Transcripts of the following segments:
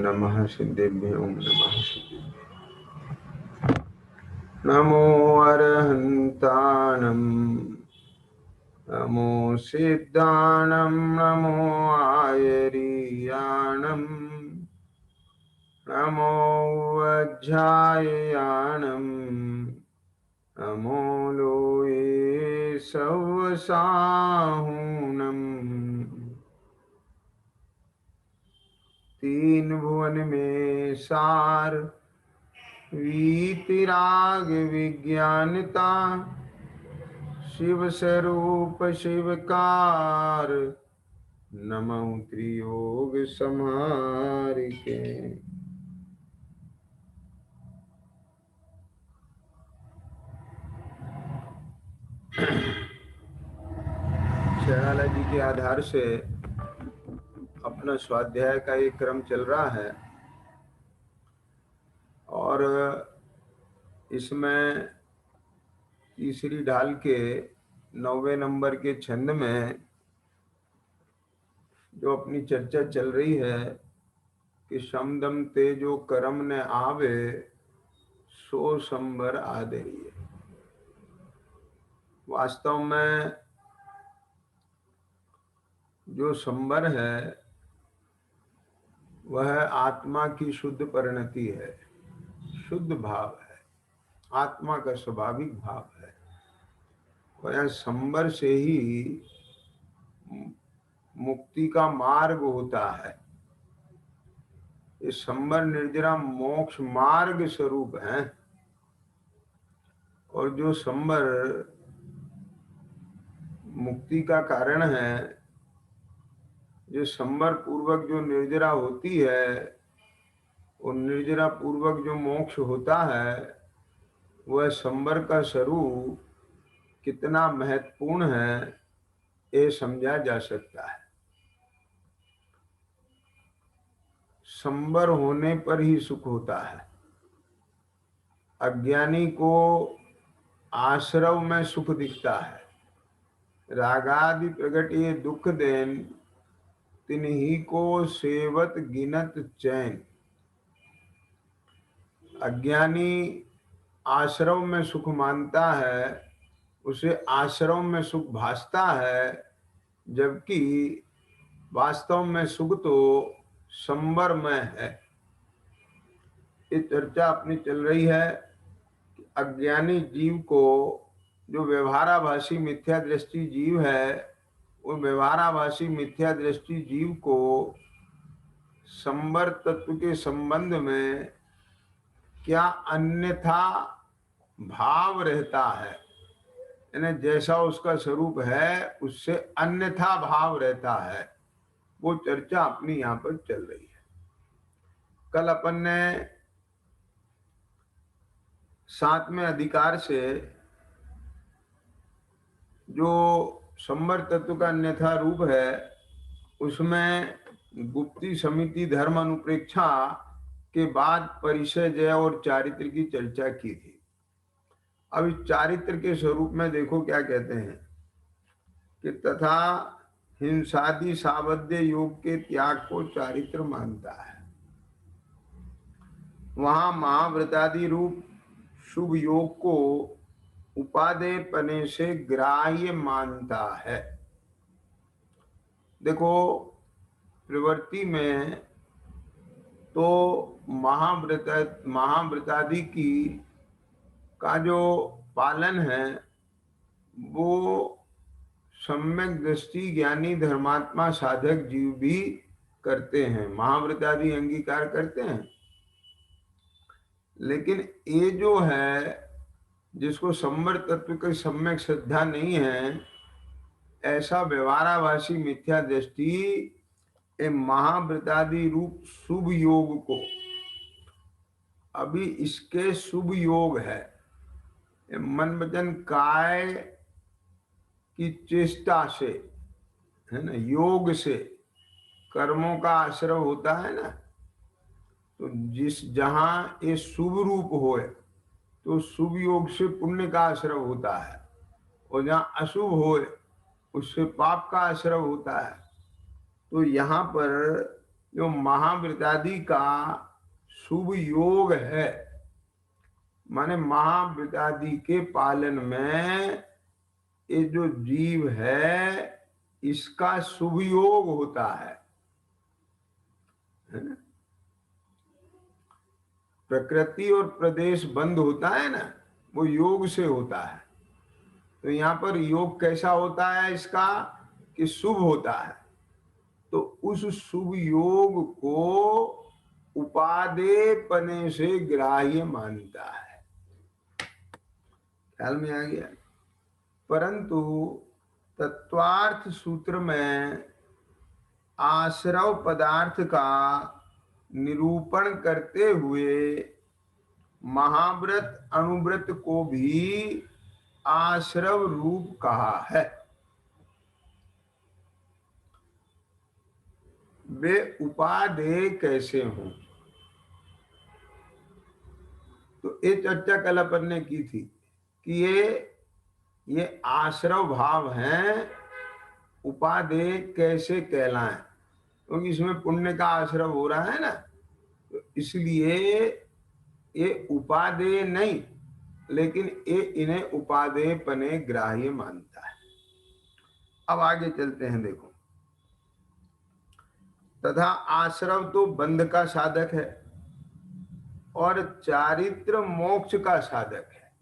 नमः सिद्धेभ्यो ओम नमः सिद्धेभ्यो। नमो अरहन्ताणं नमो सिद्धाणं नमो आयर्याणं नमो वज्राययाणं नमो लोये सवसाहुणम्। तीन भुवन में सार वीतराग विज्ञानता शिव स्वरूप शिवकार नमः त्रियोग समारिके। शैला जी के आधार से अपना स्वाध्याय का एक क्रम चल रहा है और इसमें तीसरी ढाल के 9वें नंबर के छंद में जो अपनी चर्चा चल रही है कि समदम तेजो करम ने आवे सो संबर आदरिये। वास्तव में जो संबर है वह आत्मा की शुद्ध परिणति है, शुद्ध भाव है, आत्मा का स्वाभाविक भाव है। वह संबर से ही मुक्ति का मार्ग होता है। ये संबर निर्जरा मोक्ष मार्ग स्वरूप है और जो संबर मुक्ति का कारण है, जो संबर पूर्वक जो निर्जरा होती है और निर्जरा पूर्वक जो मोक्ष होता है, वह संबर का स्वरूप कितना महत्वपूर्ण है ये समझा जा सकता है। संबर होने पर ही सुख होता है। अज्ञानी को आश्रव में सुख दिखता है। रागादि प्रगट ये दुख देन तिन्ही को सेवत गिनत चैन। अज्ञानी आश्रव में सुख मानता है, उसे आश्रव में सुख भासता है, जबकि वास्तव में सुख तो संबर में है। ये चर्चा अपनी चल रही है कि अज्ञानी जीव को, जो व्यवहाराभासी मिथ्या दृष्टि जीव है, वो व्यवहाराभासी मिथ्या दृष्टि जीव को संबर तत्व के संबंध में क्या अन्यथा भाव रहता है, यानी जैसा उसका स्वरूप है उससे अन्यथा भाव रहता है। वो चर्चा अपनी यहाँ पर चल रही है। कल अपन ने 7वें अधिकार से जो संबर तत्व का अन्यथा रूप है उसमें गुप्ती समिति धर्म अनुप्रेक्षा के बाद परिचय जय और चारित्र की चर्चा की थी। अब इस चारित्र के स्वरूप में देखो क्या कहते हैं कि तथा हिंसादि सावध्य योग के त्याग को चारित्र मानता है। वहां महाव्रतादि रूप शुभ योग को उपादेय पने से ग्राह्य मानता है। देखो प्रवृत्ति में तो महाव्रतादि की का जो पालन है वो सम्यक दृष्टि ज्ञानी धर्मात्मा साधक जीव भी करते हैं, महाव्रतादि अंगीकार करते हैं। लेकिन ये जो है जिसको संबर तत्व की सम्यक श्रद्धा नहीं है, ऐसा व्यवहाराभासी मिथ्या दृष्टि महाव्रतादि रूप शुभ योग को, अभी इसके शुभ योग है, मन वचन काय की चेष्टा से है ना, योग से कर्मों का आश्रय होता है ना, तो जहां ये शुभ रूप होए तो शुभ योग से पुण्य का आश्रय होता है, और जहां अशुभ होए उससे पाप का आश्रय होता है। तो यहाँ पर जो महाव्रतादि का शुभ योग है, माने महाव्रतादि के पालन में ये जो जीव है इसका शुभ योग होता है ना? प्रकृति और प्रदेश बंद होता है ना, वो योग से होता है। तो यहाँ पर योग कैसा होता है इसका, कि शुभ होता है। तो उस शुभ योग को उपादेयपने से ग्राह्य मानता है। ख्याल में आ गया। परंतु तत्वार्थ सूत्र में आश्रव पदार्थ का निरूपण करते हुए महाव्रत अनुव्रत को भी आश्रव रूप कहा है। वे उपादेय कैसे हों, तो ये चर्चा कल अपन ने की थी कि ये आश्रव भाव हैं, उपादेय कैसे कहलाएं, क्योंकि इसमें पुण्य का आश्रव हो रहा है ना, तो इसलिए ये उपादेय नहीं, लेकिन ये इन्हें उपादेयपने ग्राह्य मानता है। अब आगे चलते हैं। देखो, तथा आश्रव तो बंध का साधक है और चारित्र मोक्ष का साधक है।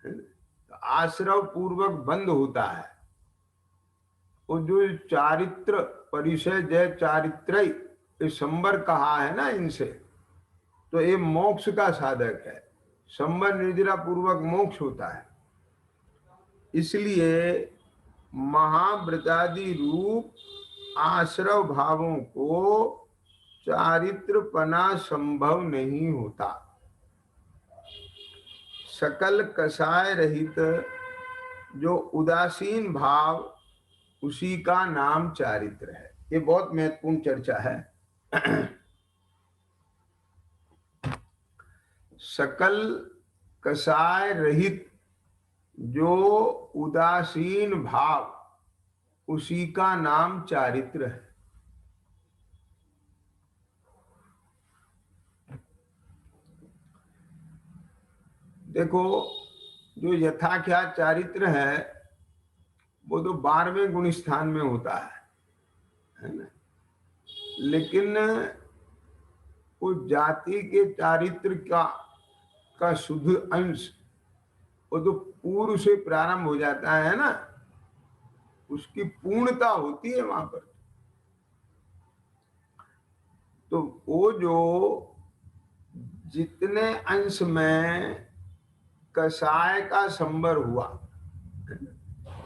तो आश्रव पूर्वक बंध होता है, और जो चारित्र परिचय जय चारित्र संबर कहा है ना इनसे, तो ये मोक्ष का साधक है। संबर निर्जरा पूर्वक मोक्ष होता है। इसलिए महाव्रतादि रूप आश्रव भावों को चारित्रपना संभव नहीं होता। सकल कषाय रहित जो उदासीन भाव, उसी का नाम चारित्र है। ये बहुत महत्वपूर्ण चर्चा है। सकल कषाय रहित जो उदासीन भाव, उसी का नाम चारित्र है। देखो, जो यथाख्यात चारित्र है वो तो 12वें गुण स्थान में होता है ना, लेकिन वो जाति के चारित्र का शुद्ध अंश वो तो पूर्व से प्रारंभ हो जाता है ना, उसकी पूर्णता होती है वहां पर। तो वो जो जितने अंश में कषाय का संबर हुआ,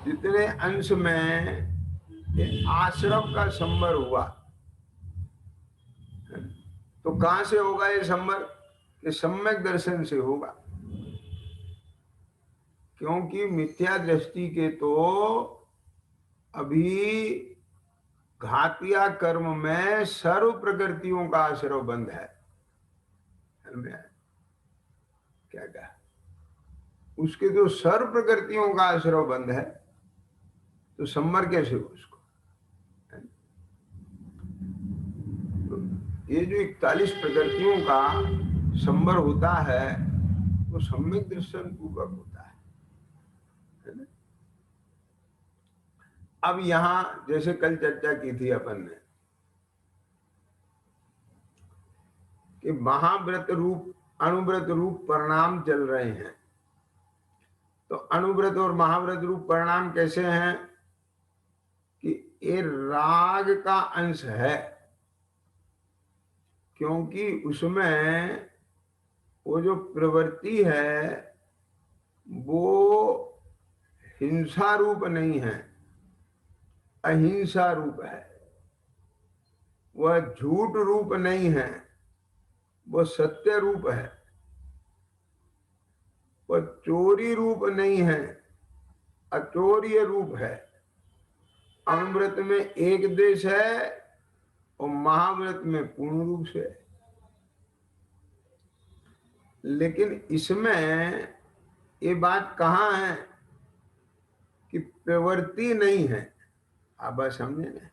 जितने अंश में आश्रम का संबर हुआ, तो कहां से होगा ये संबर, कि सम्यक दर्शन से होगा। क्योंकि मिथ्या दृष्टि के तो अभी घातिया कर्म में सर्व प्रकृतियों का आश्रव बंद है। क्या कहा, उसके जो सर्व प्रकृतियों का आश्रव बंद है, तो संबर कैसे हो उसको। तो ये जो 41 प्रकृतियों का संबर होता है वो सम्यक दर्शन पूर्वक होता है ना? अब यहां जैसे कल चर्चा की थी अपन ने कि महाव्रत रूप अनुव्रत रूप परिणाम चल रहे हैं। तो अनुव्रत और महाव्रत रूप परिणाम कैसे हैं, कि ये राग का अंश है, क्योंकि उसमें वो जो प्रवृत्ति है वो हिंसा रूप नहीं है, अहिंसा रूप है। वह झूठ रूप नहीं है, वो सत्य रूप है। वह चोरी रूप नहीं है, अचोर्य रूप है। अनुव्रत में एक देश है और महाव्रत में पूर्ण रूप से है। लेकिन इसमें ये बात कहाँ है कि प्रवृत्ति नहीं है। आप बात समझे ना,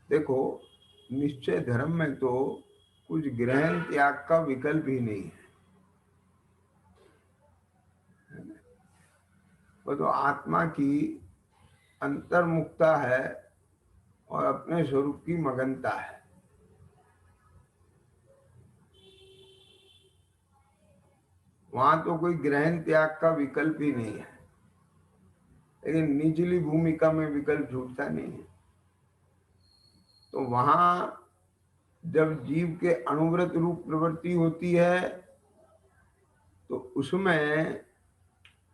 देखो, निश्चय धर्म में तो कुछ ग्रहण त्याग का विकल्प ही नहीं है। वो तो आत्मा की अंतर्मुखता है और अपने स्वरूप की मगनता है। वहां तो कोई ग्रहण त्याग का विकल्प ही नहीं है। लेकिन निचली भूमिका में विकल्प छूटता नहीं है। तो वहां जब जीव के अनुव्रत रूप प्रवृत्ति होती है तो उसमें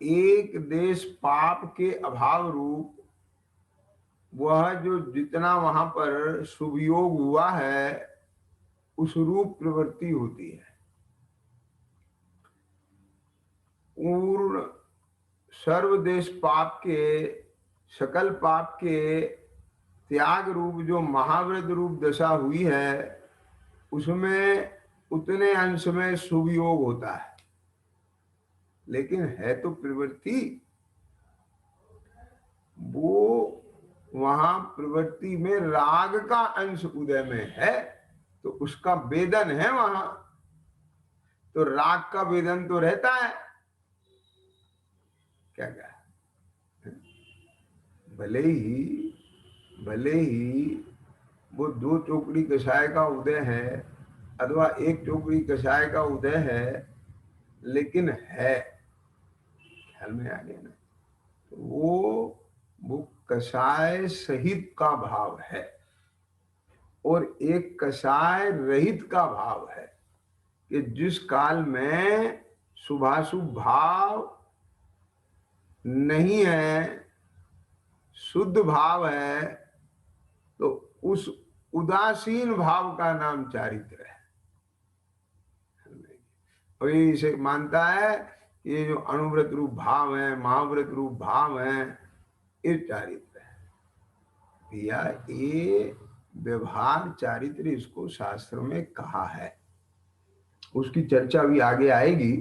एक देश पाप के अभाव रूप वह जो जितना वहां पर शुभ योग हुआ है उस रूप प्रवृत्ति होती है। पूर्ण सर्वदेश पाप के, सकल पाप के त्याग रूप जो महाव्रत रूप दशा हुई है उसमें उतने अंश में शुभ योग होता है। लेकिन है तो प्रवृत्ति, वो वहां प्रवृत्ति में राग का अंश उदय में है तो उसका वेदन है वहां। तो राग का वेदन तो रहता है। क्या कहा, भले ही वो 2 चोकड़ी कषाय का उदय है अथवा 1 चोकड़ी कषाय का उदय है, लेकिन है, ख्याल में आ गया ना। तो वो कषाय सहित का भाव है और एक कषाय रहित का भाव है कि जिस काल में शुभाशुभ भाव नहीं है, शुद्ध भाव है, तो उस उदासीन भाव का नाम चारित्र है। और इसे मानता है कि ये जो अनुव्रत रूप भाव है, महाव्रत रूप भाव है, ये चारित्र है। भैया ये व्यवहार चारित्र इसको शास्त्र में कहा है, उसकी चर्चा भी आगे आएगी।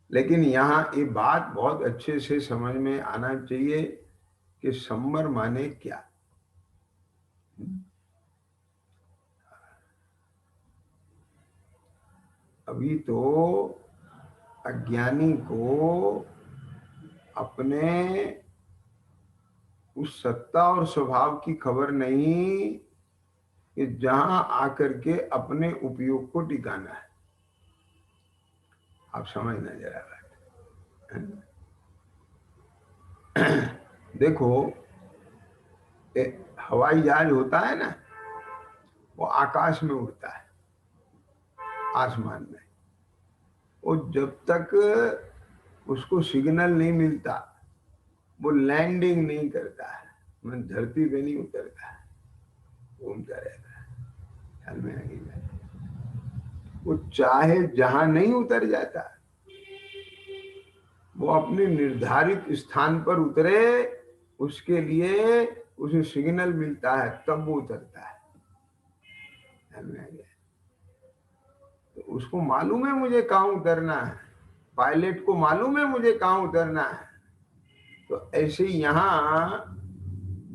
लेकिन यहाँ ये बात बहुत अच्छे से समझ में आना चाहिए कि संवर माने क्या। अभी तो अज्ञानी को अपने उस सत्ता और स्वभाव की खबर नहीं कि जहां आकर के अपने उपयोग को टिकाना है। आप समझना जरा बात। देखो, हवाई जहाज होता है ना, वो आकाश में उड़ता है, आसमान में। वो जब तक उसको सिग्नल नहीं मिलता वो लैंडिंग नहीं करता है, मैं धरती पे नहीं उतरता है, घूमता रहता है। ख्याल में आ गई? वो चाहे जहां नहीं उतर जाता, वो अपने निर्धारित स्थान पर उतरे, उसके लिए उसे सिग्नल मिलता है तब वो उतरता है। ख्याल में आ गया? तो उसको मालूम है मुझे कहाँ उतरना है, पायलट को मालूम है मुझे कहाँ उतरना है। तो ऐसे यहाँ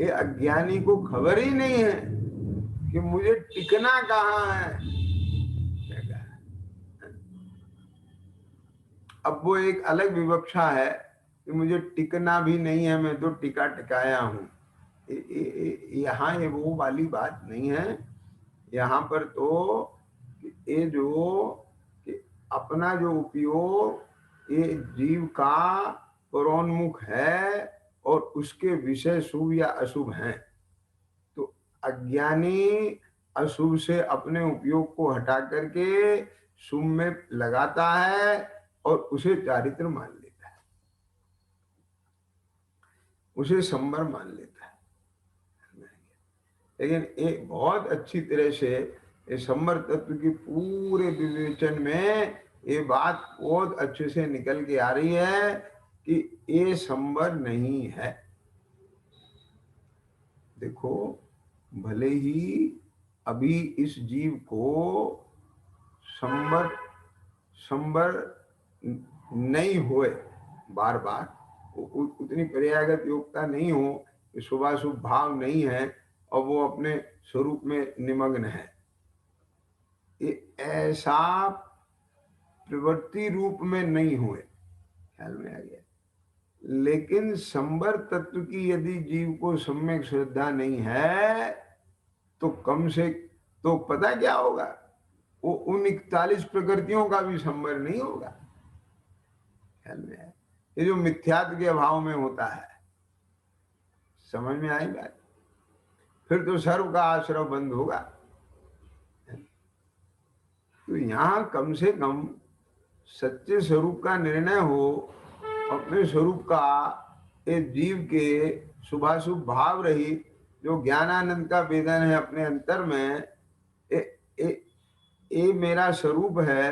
ये अज्ञानी को खबर ही नहीं है कि मुझे टिकना कहाँ है। अब वो एक अलग विवक्षा है कि मुझे टिकना भी नहीं है, मैं तो टिका टिकाया हूँ। यहाँ ये वो वाली बात नहीं है। यहाँ पर तो ये जो कि अपना जो उपयोग ये जीव का परोन्मुख है और उसके विषय शुभ या अशुभ हैं। तो अज्ञानी अशुभ से अपने उपयोग को हटा करके शुभ में लगाता है और उसे चारित्र मान लेता है, उसे संवर मान लेता है। लेकिन एक बहुत अच्छी तरह से इस संवर तत्व की पूरे विवेचन में ये बात बहुत अच्छे से निकल के आ रही है कि ये संवर नहीं है। देखो, भले ही अभी इस जीव को संवर संवर नहीं होए, बार बार उतनी पर्यायगत योग्यता नहीं हो, शुभाशुभ भाव नहीं है और वो अपने स्वरूप में निमग्न है। ये ऐसा प्रवृत्ति रूप में नहीं हुए, ख्याल में आ गया। लेकिन संबर तत्व की यदि जीव को सम्यक श्रद्धा नहीं है तो कम से तो पता क्या होगा, वो उन 41 प्रकृतियों का भी संबर नहीं होगा। ख्याल में है, ये जो मिथ्यात्व के अभाव में होता है। समझ में आई बात? फिर तो सर्व का आश्रय बंद होगा। तो यहां कम से कम सच्चे स्वरूप का निर्णय हो, अपने स्वरूप का, एक जीव के शुभाशुभ भाव रहित जो ज्ञानानंद का वेदन है अपने अंतर में, ये मेरा स्वरूप है,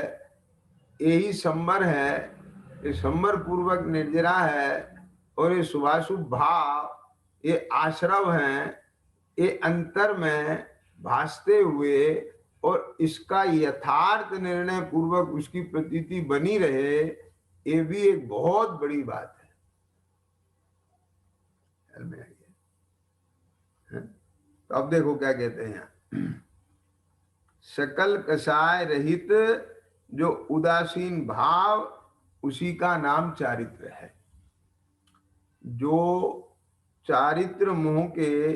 यही संबर है, ये संबर पूर्वक निर्जरा है, और ये शुभाशुभ भाव, ये आश्रव हैं, ये अंतर में भासते हुए, और इसका यथार्थ निर्णय पूर्वक उसकी प्रतीति बनी रहे, ये भी एक बहुत बड़ी बात है। तो अब देखो क्या कहते हैं यहाँ, सकल कसाय रहित जो उदासीन भाव, उसी का नाम चारित्र है। जो चारित्र मोह के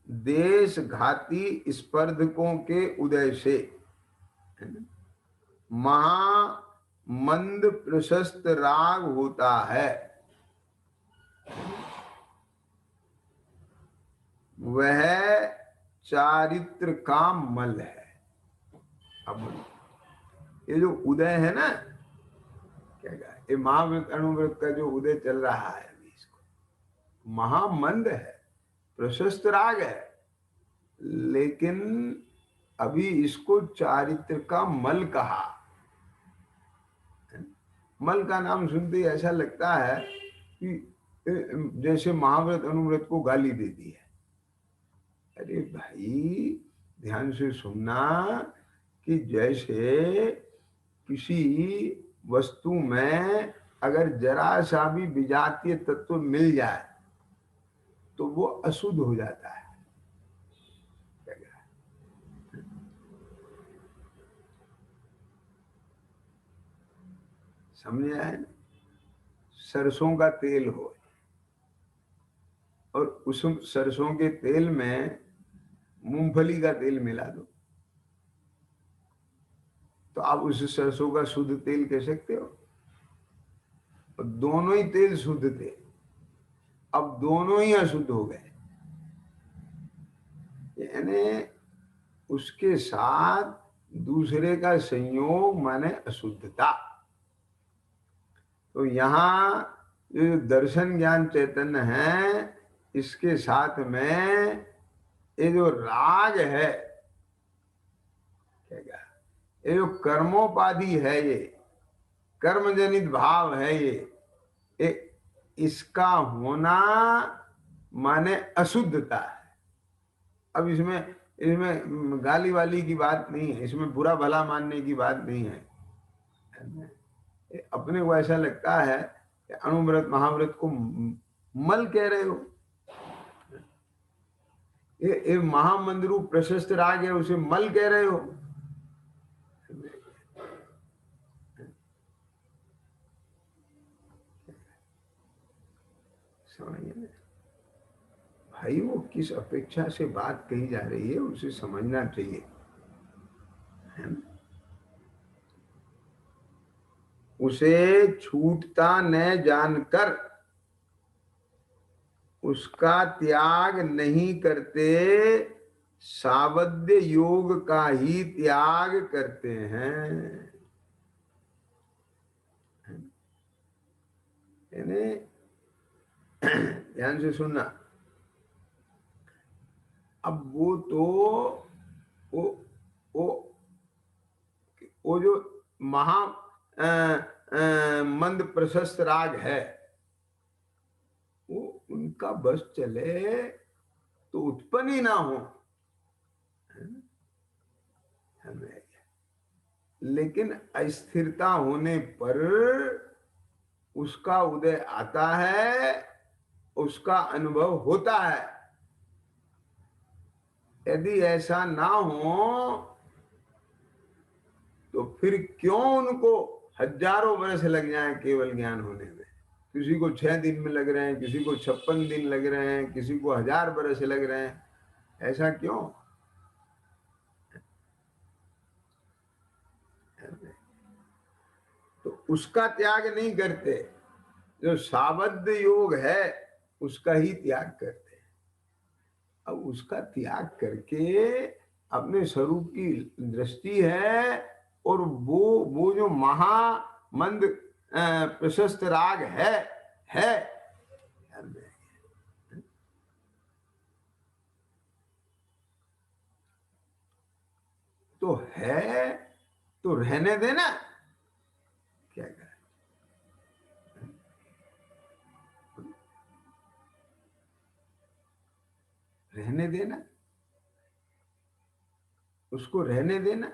देश घाती स्पर्धकों के उदय से महामंद प्रशस्त राग होता है, वह चारित्र का मल है। अब ये जो उदय है ना, क्या कहा, ये महाव्रत अनुव्रत का जो उदय चल रहा है, इसको महामंद है, प्रशस्त राग है, लेकिन अभी इसको चारित्र का मल कहा। मल का नाम सुनते ही ऐसा लगता है कि जैसे महाव्रत अनुव्रत को गाली दे दी है। अरे भाई ध्यान से सुनना, कि जैसे किसी वस्तु में अगर जरा सा भी विजातीय तत्व मिल जाए तो वो अशुद्ध हो जाता है। समझे है? सरसों का तेल हो और उस सरसों के तेल में मूंगफली का तेल मिला दो, तो आप उस सरसों का शुद्ध तेल कह सकते हो? और दोनों ही तेल शुद्ध थे, अब दोनों ही अशुद्ध हो गए। यानी उसके साथ दूसरे का संयोग माने अशुद्धता। तो यहाँ जो दर्शन ज्ञान चैतन्य है, इसके साथ में ये जो राग है, क्या ये जो कर्मोपाधि है, ये कर्मजनित भाव है, ये इसका होना माने अशुद्धता है। अब इसमें गाली वाली की बात नहीं है, इसमें बुरा भला मानने की बात नहीं है। अपने को ऐसा लगता है कि अनुव्रत महाव्रत को मल कह रहे हो, ये महामंद्रू प्रशस्त राग है, उसे मल कह रहे हो। भाई वो किस अपेक्षा से बात कही जा रही है उसे समझना चाहिए, है ना? उसे छूटता न जानकर उसका त्याग नहीं करते, सावध्य योग का ही त्याग करते हैं। ध्यान से सुनना। अब वो तो वो जो महा मंद प्रशस्त राग है, वो उनका बस चले तो उत्पन्न ही ना हो, लेकिन अस्थिरता होने पर उसका उदय आता है, उसका अनुभव होता है। यदि ऐसा ना हो तो फिर क्यों उनको हजारों वर्ष लग जाए केवल ज्ञान होने में। किसी को 6 दिन में लग रहे हैं, किसी को 56 दिन लग रहे हैं, किसी को 1000 वर्ष लग रहे हैं, ऐसा क्यों? तो उसका त्याग नहीं करते, जो साबद्ध योग है उसका ही त्याग करते हैं। अब उसका त्याग करके अपने स्वरूप की दृष्टि है, और वो जो महामंद प्रशस्त राग है तो है, तो रहने देना, क्या करें? रहने देना, उसको रहने देना।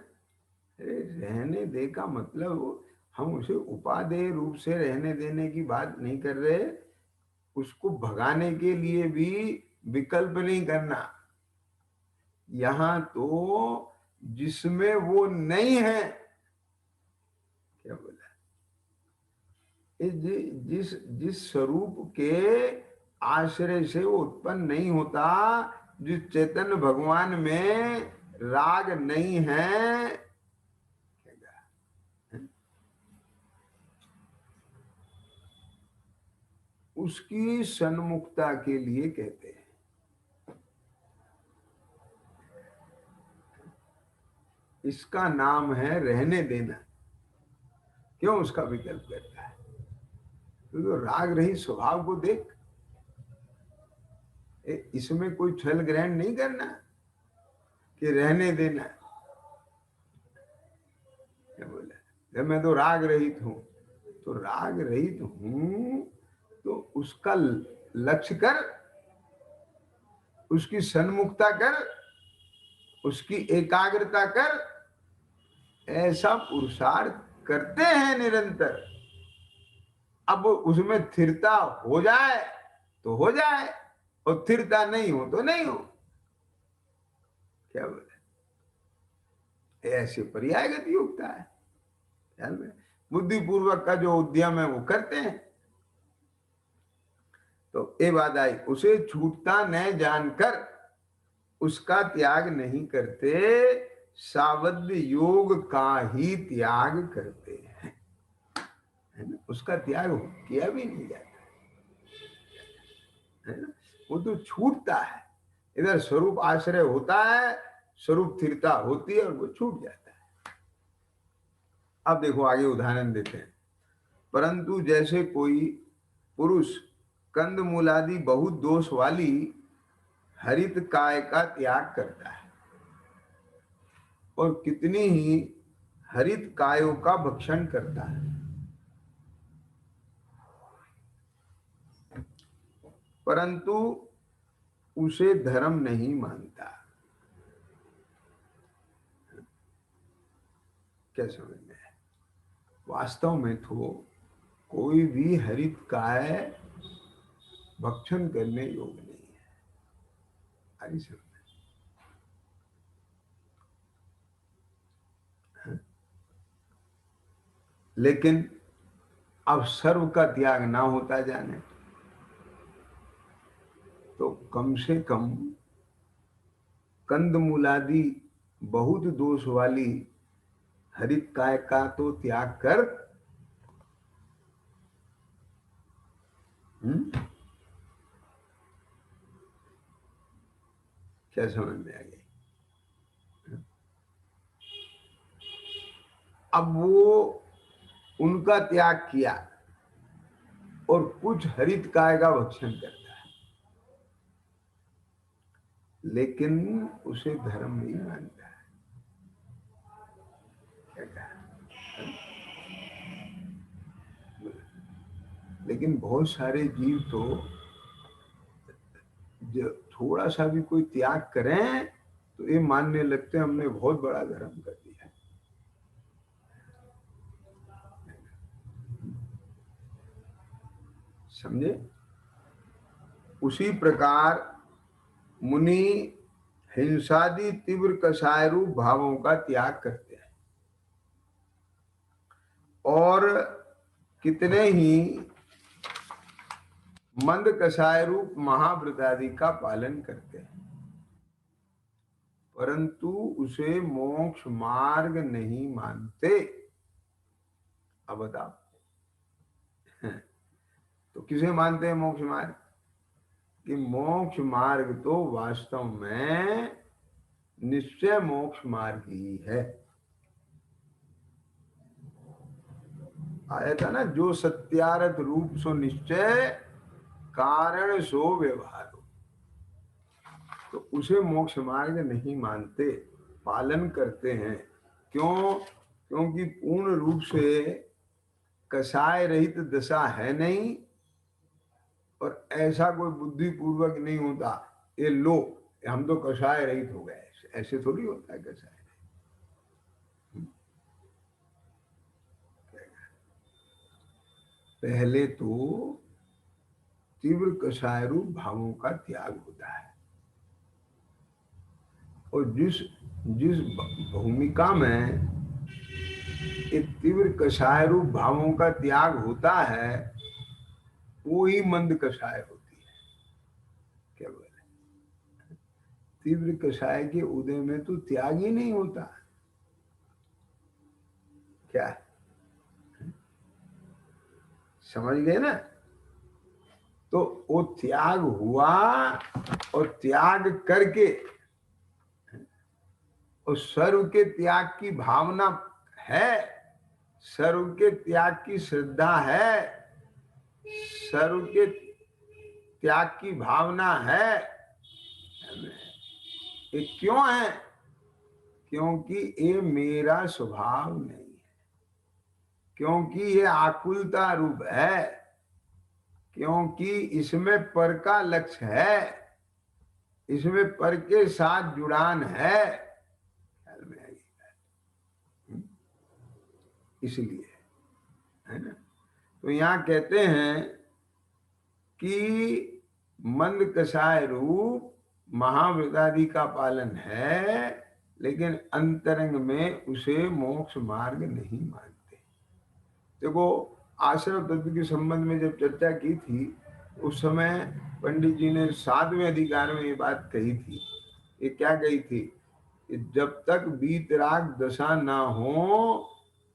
अरे रहने दे का मतलब हम उसे उपादेय रूप से रहने देने की बात नहीं कर रहे, उसको भगाने के लिए भी विकल्प नहीं करना। यहां तो जिसमें वो नहीं है, क्या बोला, जिस जिस स्वरूप के आश्रय से वो उत्पन्न नहीं होता, जिस चैतन्य भगवान में राग नहीं है, उसकी सन्मुखता के लिए कहते हैं। इसका नाम है रहने देना। क्यों उसका विकल्प करता है? तो राग रही स्वभाव को देख, इसमें कोई छल ग्रहण नहीं करना कि रहने देना। क्या बोला, जब मैं तो राग रहित हूं, तो राग रहित हूं तो उसका लक्ष्य कर, उसकी सन्मुखता कर, उसकी एकाग्रता कर। ऐसा पुरुषार्थ करते हैं निरंतर। अब उसमें स्थिरता हो जाए तो हो जाए, और स्थिरता नहीं हो तो नहीं हो। क्या बोले, ऐसे पर्यायगत योग्यता है। ध्यान में बुद्धिपूर्वक का जो उद्यम है वो करते हैं। तो ये बात आई, उसे छूटता न जानकर उसका त्याग नहीं करते, सावध योग का ही त्याग करते हैं, है ना? उसका त्याग किया भी नहीं जाता, है ना? वो तो छूटता है। इधर स्वरूप आश्रय होता है, स्वरूप स्थिरता होती है, और वो छूट जाता है। अब देखो आगे उदाहरण देते हैं। परंतु जैसे कोई पुरुष कंद मूलादि बहुत दोष वाली हरित काय का त्याग करता है, और कितनी ही हरित कायों का भक्षण करता है, परंतु उसे धर्म नहीं मानता। क्या समझ में है? वास्तव में तो कोई भी हरित काय भक्षण करने योग्य नहीं है। आगे समझ में? लेकिन अब सर्व का त्याग ना होता जाने, तो कम से कम कंद मूलादि बहुत दोष वाली हरित काय का तो त्याग कर। क्या समझ में आ गई? अब वो उनका त्याग किया और कुछ हरित काय का भक्षण करता है, लेकिन उसे धर्म नहीं मानता है। क्या कहा? लेकिन बहुत सारे जीव तो जो थोड़ा सा भी कोई त्याग करें तो ये मानने लगते हैं हमने बहुत बड़ा धर्म कर दिया। समझे? उसी प्रकार मुनि हिंसादि तीव्र कषाय रूप भावों का त्याग करते हैं और कितने ही मंद कषाय रूप महाव्रत आदि का पालन करते हैं, परंतु उसे मोक्ष मार्ग नहीं मानते। अब बताओ, तो किसे मानते हैं मोक्ष मार्ग? कि मोक्ष मार्ग तो वास्तव में निश्चय मोक्ष मार्ग ही है। आया था ना, जो सत्यारथ रूप सो निश्चय कारण सो व्यवहार, तो उसे मोक्ष मार्ग नहीं मानते, पालन करते हैं। क्यों? क्योंकि पूर्ण रूप से कषाय रहित दशा है नहीं, और ऐसा कोई बुद्धि पूर्वक नहीं होता ये लो हम तो कषाय रहित हो गए, ऐसे थोड़ी होता है कषाय। पहले तो तीव्र कषाय रूप भावों का त्याग होता है, और जिस जिस भूमिका में ये तीव्र कषाय रूप भावों का त्याग होता है वो ही मंद कषाय होती है। क्या बोले? तीव्र कषाय के उदय में तो त्याग ही नहीं होता। क्या समझ गए ना? तो वो त्याग हुआ, और त्याग करके और सर्व के त्याग की भावना है, सर्व के त्याग की श्रद्धा है, सर्व के त्याग की भावना है। ये क्यों है? क्योंकि ये मेरा स्वभाव नहीं है, क्योंकि ये आकुलता रूप है, क्योंकि इसमें पर का लक्ष्य है, इसमें पर के साथ जुड़ान है। इसलिए है ना। तो यहाँ कहते हैं कि मंद कषाय रूप महाव्रतादि का पालन है, लेकिन अंतरंग में उसे मोक्ष मार्ग नहीं मानते। देखो, आश्रम तत्व के संबंध में जब चर्चा की थी उस समय पंडित जी ने 7वें अधिकार में ये बात कही थी। ये क्या कही थी? कि जब तक वीतराग दशा ना हो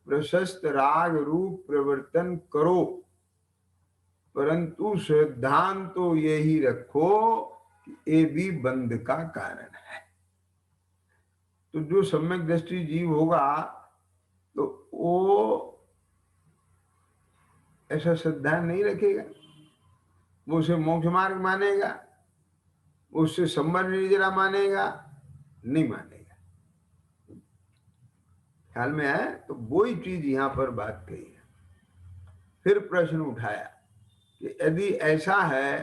प्रशस्त राग रूप प्रवर्तन करो, परंतु श्रद्धान तो यही रखो कि ये भी बंध का कारण है। तो जो सम्यक दृष्टि जीव होगा तो वो ऐसा श्रद्धा नहीं रखेगा, वो उसे मोक्ष मार्ग मानेगा, वो उससे संबर निर्जरा मानेगा? नहीं मानेगा। ख्याल में है? तो वही चीज यहां पर बात कही है। फिर प्रश्न उठाया कि यदि ऐसा है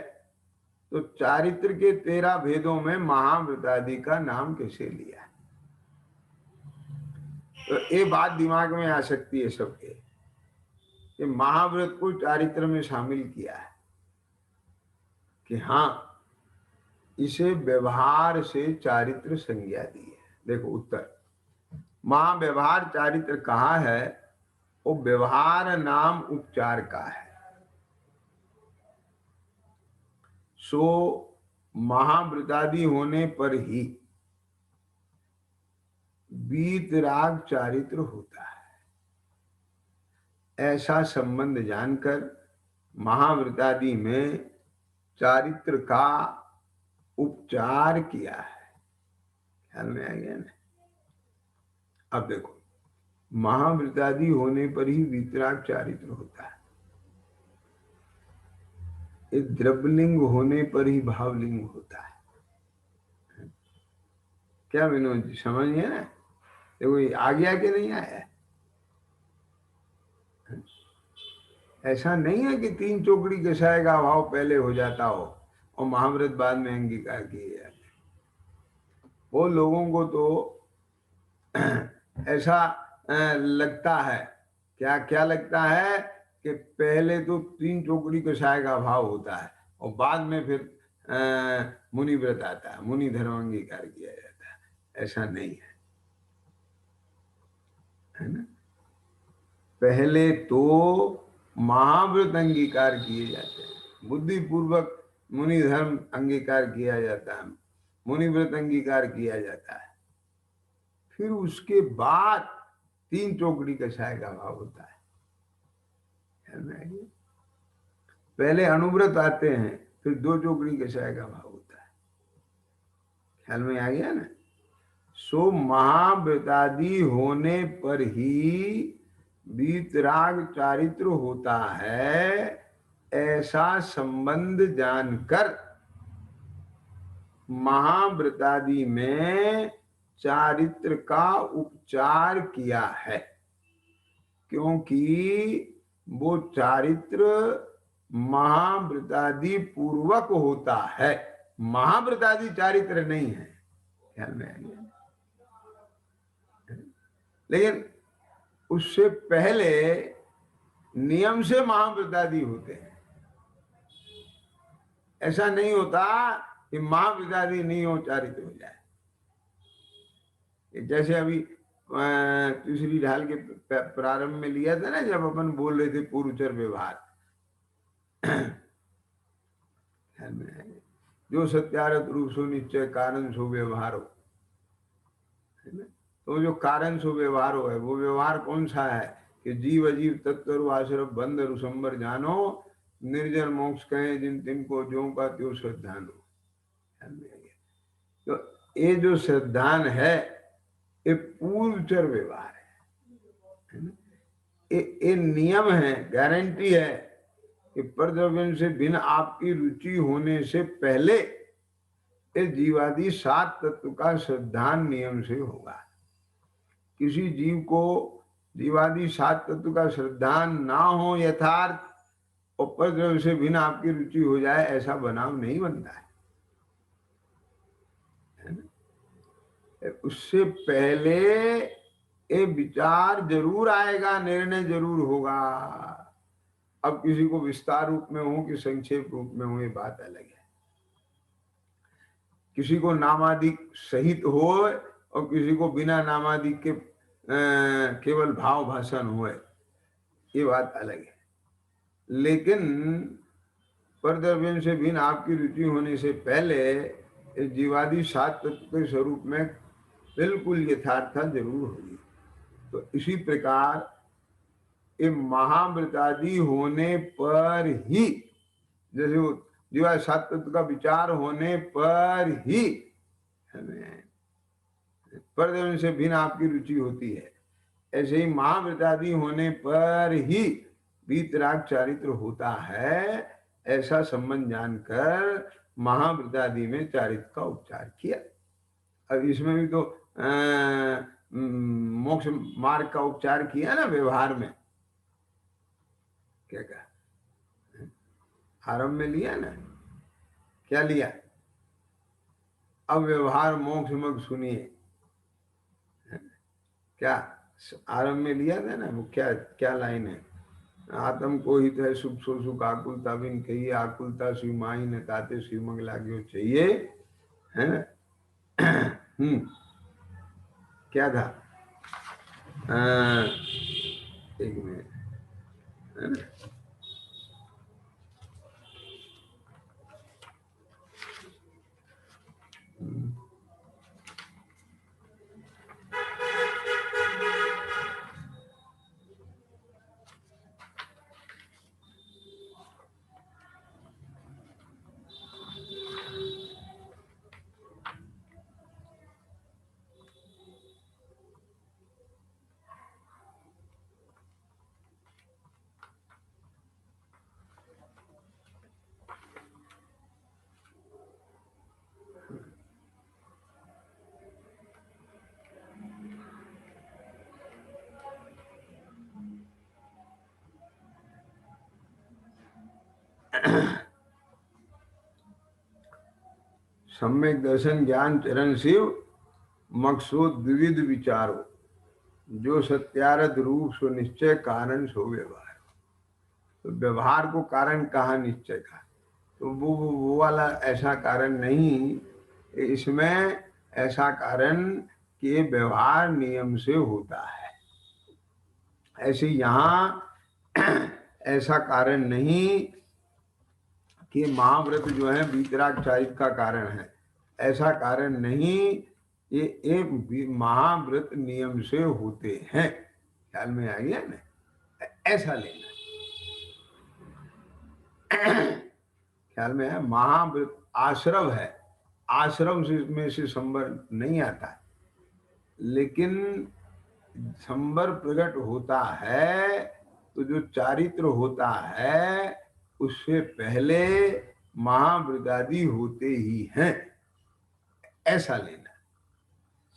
तो चारित्र के 13 भेदों में महाव्रतादि का नाम कैसे लिया? तो ये बात दिमाग में आ सकती है सबके कि महाव्रत को चारित्र में शामिल किया है, कि हाँ इसे व्यवहार से चारित्र संज्ञा दी है। देखो उत्तर, महाव्यवहार चारित्र कहा है? वो व्यवहार नाम उपचार का है। सो महाव्रतादि होने पर ही वीतराग चारित्र होता है, ऐसा संबंध जानकर महाव्रतादि में चारित्र का उपचार किया है। ख्याल में आ गया ना? अब देखो, महाव्रतादि होने पर ही वीतराग चारित्र होता है, एक द्रव्यलिंग होने पर ही भावलिंग होता है। क्या विनोद जी समझ गए ना? देखो आ गया कि नहीं आया? ऐसा नहीं है कि 3 चौकड़ी कषाय का भाव पहले हो जाता हो और महाव्रत बाद में अंगीकार किए जाते। वो लोगों को तो ऐसा लगता है, क्या क्या लगता है कि पहले तो 3 चौकड़ी कषाय का भाव होता है और बाद में फिर मुनि व्रत आता है, मुनि धर्म अंगीकार किया जाता है। ऐसा नहीं है ना। पहले तो महाव्रत अंगीकार किए जाते हैं, बुद्धि पूर्वक मुनि धर्म अंगीकार किया जाता है, मुनि व्रत अंगीकार किया जाता है, फिर उसके बाद 3 चौकड़ी कषाय का भाव होता है। पहले अनुव्रत आते हैं, फिर 2 चौकड़ी कषाय का भाव होता है। ख्याल में आ गया ना। सो महाव्रतादि होने पर ही वीतराग चारित्र होता है, ऐसा संबंध जानकर महाव्रतादि में चारित्र का उपचार किया है, क्योंकि वो चारित्र महाव्रतादि पूर्वक होता है, महाव्रतादि चारित्र नहीं है। ख्याल में आ गया। लेकिन उससे पहले नियम से महाव्रतादि होते हैं। ऐसा नहीं होता कि महाव्रतादि नहीं हो चारित्र हो जाए। जैसे अभी तीसरी ढाल के प्रारंभ में लिया था ना, जब अपन बोल रहे थे पूर्वचर व्यवहार, जो सत्यारथ रूप सो निश्चय कारण सो व्यवहार हो, है ना। तो जो कारण सो व्यवहार हो है, वो व्यवहार कौन सा है कि जीव अजीव तत्व आश्रम बंद रुसंबर जानो, निर्जन मोक्ष कहे जिन तिनको जो का त्यो श्रद्धान हो। तो ये जो श्रद्धान है, ये पूर्वचर व्यवहार है ना। ये नियम है, गारंटी है कि परद्रव्य से भिन्न आपकी रुचि होने से पहले ये जीवादि 7 तत्व का श्रद्धान नियम से होगा। किसी जीव को जीवादि 7 तत्व का श्रद्धान ना हो यथार्थ, और परद्रव्य से भिन्न आपकी रुचि हो जाए, ऐसा बनाव नहीं बनता है ना। उससे पहले ये विचार जरूर आएगा, निर्णय जरूर होगा। अब किसी को विस्तार रूप में हो कि संक्षेप रूप में हो, ये बात अलग है। किसी को नामादिक सहित हो और किसी को बिना नामादिक के केवल भाव भाषण हो, ये बात अलग है। लेकिन परद्रव्य से भिन्न आपकी रुचि होने से पहले जीवादि 7 तत्व के स्वरूप में बिल्कुल यथार्थ जरूर होगी। तो इसी प्रकार ये महाव्रतादि होने पर ही, जैसे वो जीवा 7 तत्व का विचार होने पर ही परद्रव्य से भिन्न आपकी रुचि होती है, ऐसे ही महाव्रतादि होने पर ही वीतराग चारित्र होता है, ऐसा संबंध जानकर महाव्रतादि में चारित्र का उपचार किया। अब इसमें भी तो मोक्ष मार्ग का उपचार किया ना व्यवहार में। क्या कहा? आरंभ में लिया ना, क्या लिया? अब व्यवहार मोक्ष मग सुनिए, क्या आरंभ में लिया था ना। वो क्या क्या लाइन है? आत्म को हित है सुख सो सुख आकुलता बिन कहिए, आकुलता शिव माही न ताते शिव मंग लाग्यो चाहिए, है ना। क्या था? एक मिनट, है ना। सम्यक दर्शन ज्ञान चरण शिव मकसूद विविध विचारो, जो सत्यारथ रूप सो निश्चय कारण सो व्यवहार। तो व्यवहार को कारण कहा, निश्चय का, तो वो वाला ऐसा कारण नहीं। इसमें ऐसा कारण कि व्यवहार नियम से होता है। ऐसे यहाँ ऐसा कारण नहीं कि महाव्रत जो है वीतराग चारित्र का कारण है, ऐसा कारण नहीं, ये एक महाव्रत नियम से होते हैं। ख्याल में आ गया ना, ऐसा लेना। ख्याल में है, महाव्रत आश्रव है, आश्रम से में से संवर नहीं आता है, लेकिन संवर प्रकट होता है तो जो चारित्र होता है उससे पहले महाव्रतादि होते ही हैं, ऐसा लेना।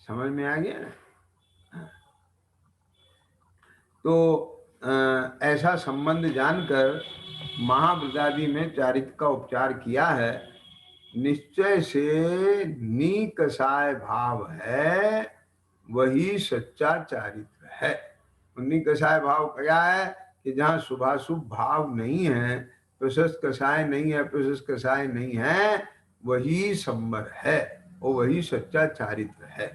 समझ में आ गया ना? तो ऐसा संबंध जानकर महाव्रतादि में चारित्र का उपचार किया है। निश्चय से निकषाय भाव है, वही सच्चा चारित्र है। निकषाय भाव क्या है कि जहाँ शुभाशुभ भाव नहीं है, प्रशस्त कषाय नहीं है, प्रशस्त कषाय नहीं है, वही संवर है और वही सच्चा चारित्र है।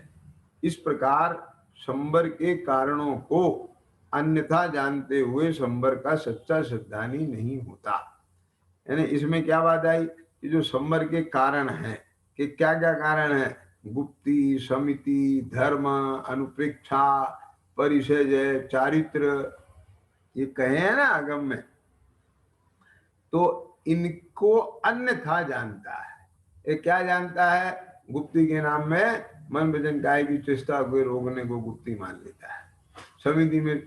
इस प्रकार संवर के कारणों को अन्यथा जानते हुए संवर का सच्चा श्रद्धानी नहीं होता। यानी इसमें क्या बात आई कि जो संवर के कारण है कि क्या क्या कारण है, गुप्ती, समिति, धर्म, अनुप्रेक्षा, परिषय, चारित्र, ये कहे हैं ना आगम में, तो इनको अन्यथा जानता है। ये क्या जानता है? गुप्ती के नाम में मन वचन काया की चेष्टा को रोकने को गुप्ती मान लेता है। समिति में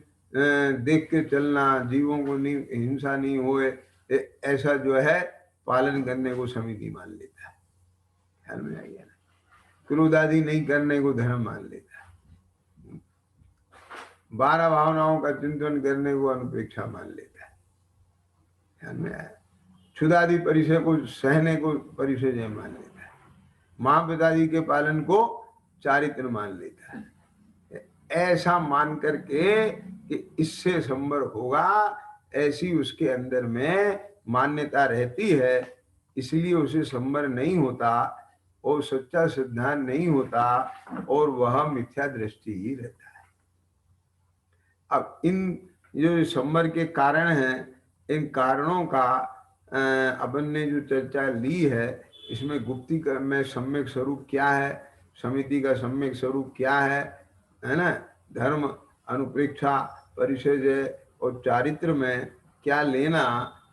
देख के चलना, जीवों को नहीं हिंसा नहीं होए, ऐसा जो है पालन करने को समिति मान लेता है। ख्याल में आ गया ना? क्रोध आदि नहीं करने को धर्म मान लेता है। 12 भावनाओं का चिंतन करने को अनुपेक्षा मान लेता है। ख्याल में आया? क्षुदादि परिचय को सहने को परिचय मान लेता है। महापितादि के पालन को चारित्र मान लेता है। ऐसा मान करके कि इससे संवर होगा, ऐसी उसके अंदर में मान्यता रहती है, इसलिए उसे संवर नहीं होता और सच्चा सिद्धांत नहीं होता और वह मिथ्या दृष्टि ही रहता है। अब इन जो संवर के कारण हैं, इन कारणों का अपन ने जो चर्चा ली है, इसमें गुप्ती में सम्यक स्वरूप क्या है, समिति का सम्यक स्वरूप क्या है ना, धर्म, अनुप्रेक्षा, परिषय और चारित्र में क्या लेना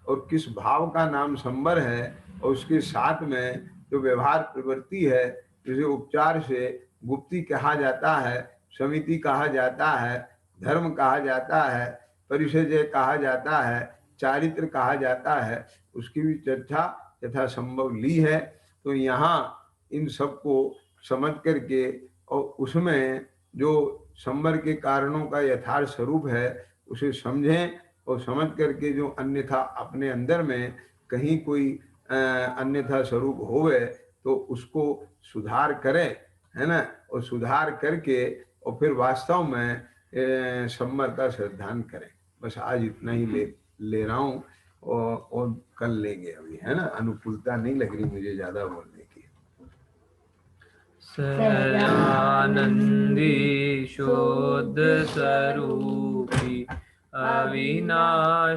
और किस भाव का नाम संवर है, और उसके साथ में जो व्यवहार प्रवृत्ति है, जिसे उपचार से गुप्ती कहा जाता है, समिति कहा जाता है, धर्म कहा जाता है, परिषय कहा जाता है, चारित्र कहा जाता है, उसकी भी चर्चा यथा संभव ली है। तो यहाँ इन सबको समझ करके और उसमें जो संवर के कारणों का यथार्थ स्वरूप है उसे समझें, और समझ करके जो अन्यथा अपने अंदर में कहीं कोई अन्यथा स्वरूप होवे तो उसको सुधार करें, है ना, और सुधार करके और फिर वास्तव में संवर का श्रद्धान करें। बस आज इतना ही ले रहा हूँ और कल लेंगे अभी, है ना। अनुकूलता नहीं लग रही मुझे ज्यादा बोलने की। सदानंदी शुद्ध स्वरूपी अविनाश